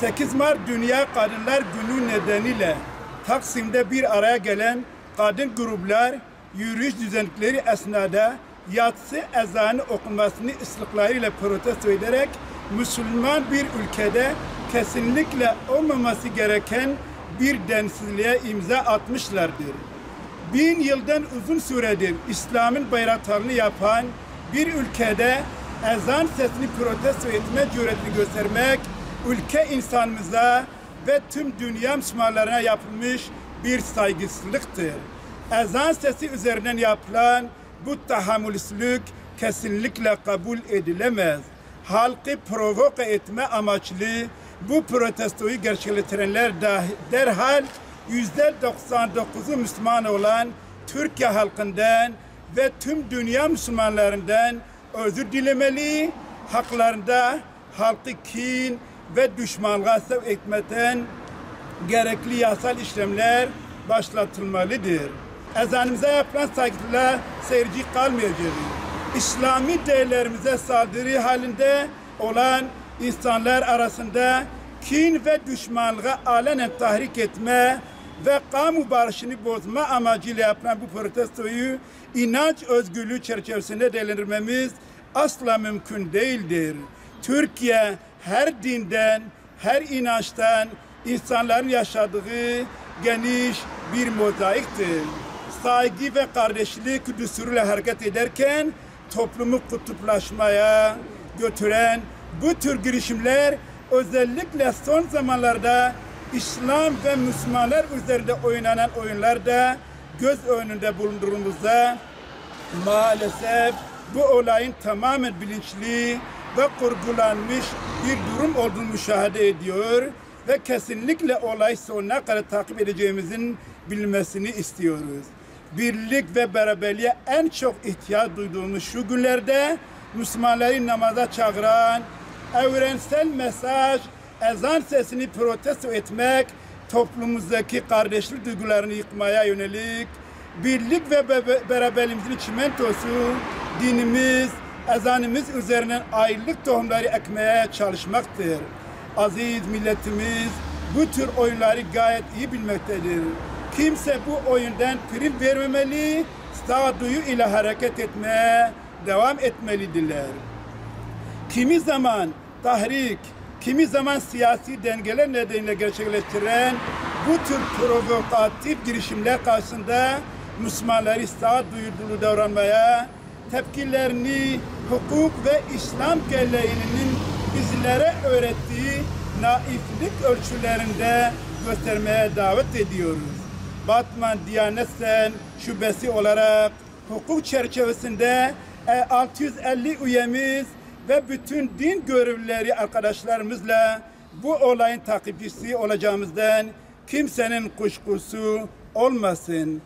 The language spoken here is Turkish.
8 Mart Dünya Kadınlar Günü nedeniyle Taksim'de bir araya gelen kadın gruplar yürüyüş düzenlikleri esnada yatsı ezanı okunmasını ıslıklarıyla protesto ederek Müslüman bir ülkede kesinlikle olmaması gereken bir densizliğe imza atmışlardır. 1000 yıldan uzun süredir İslam'ın bayraktarlığını yapan bir ülkede ezan sesini protesto etme cüretini göstermek ülke insanımıza ve tüm dünya Müslümanlarına yapılmış bir saygısızlıktır. Ezan sesi üzerinden yapılan bu tahammülsüzlük kesinlikle kabul edilemez. Halkı provoke etme amaçlı bu protestoyu gerçekleştirenler derhal %99'u Müslüman olan Türkiye halkından ve tüm dünya Müslümanlarından özür dilemeli, haklarında halkı kin ve düşmanlığa sevk etmeden gerekli yasal işlemler başlatılmalıdır. Ezanımıza yapılan saygıyla seyirci kalmayacağız. İslami değerlerimize saldırı halinde olan insanlar arasında kin ve düşmanlığa alenen tahrik etme ve kamu barışını bozma amacıyla yapılan bu protestoyu inanç özgürlüğü çerçevesinde değerlendirmemiz asla mümkün değildir. Türkiye her dinden, her inançtan insanların yaşadığı geniş bir mozaiktir. Saygı ve kardeşlik düsturuyla hareket ederken toplumu kutuplaşmaya götüren bu tür girişimler özellikle son zamanlarda İslam ve Müslümanlar üzerinde oynanan oyunlarda göz önünde bulundurduğumuzda maalesef bu olayın tamamen bilinçli ve kurgulanmış bir durum olduğunu müşahede ediyor ve kesinlikle olay sonuna kadar takip edeceğimizin bilmesini istiyoruz. Birlik ve beraberliğe en çok ihtiyaç duyduğumuz şu günlerde Müslümanları namaza çağıran evrensel mesaj, ezan sesini protesto etmek, toplumumuzdaki kardeşlik duygularını yıkmaya yönelik birlik ve beraberliğimizin çimentosu, dinimiz, ezanımız üzerinden ayrılık tohumları ekmeye çalışmaktır. Aziz milletimiz bu tür oyunları gayet iyi bilmektedir. Kimse bu oyundan prim vermemeli, sağduyu ile hareket etmeye devam etmelidirler. Kimi zaman tahrik, kimi zaman siyasi dengeler nedeniyle gerçekleştiren bu tür provokatif girişimler karşısında Müslümanları sağduyulu davranmaya, tepkilerini hukuk ve İslam geleneğinin bizlere öğrettiği naiflik ölçülerinde göstermeye davet ediyoruz. Batman Diyanet Sen Şubesi olarak hukuk çerçevesinde 650 üyemiz ve bütün din görevlileri arkadaşlarımızla bu olayın takipçisi olacağımızdan kimsenin kuşkusu olmasın.